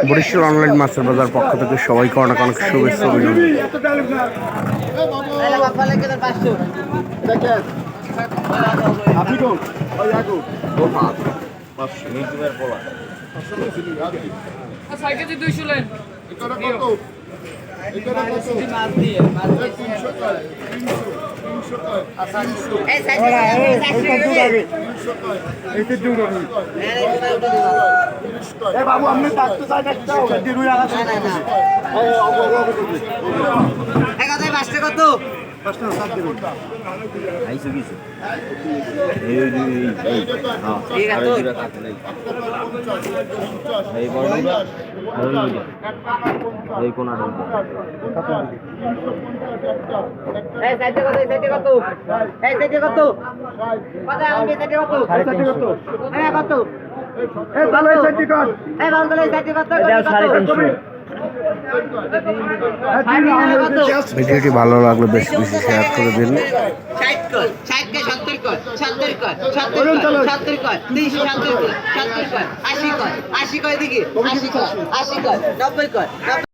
Barishal online মাছের বাজার পক্ষ থেকে সবাইকে অনেক অনেক শুভেচ্ছা অভিনন্দন। বাবু আপনি ডাকতে চাই কত ভিডিওটি ভালো লাগলে বেশি বেশি শেয়ার করে দিন। 80 কর, 90 কর।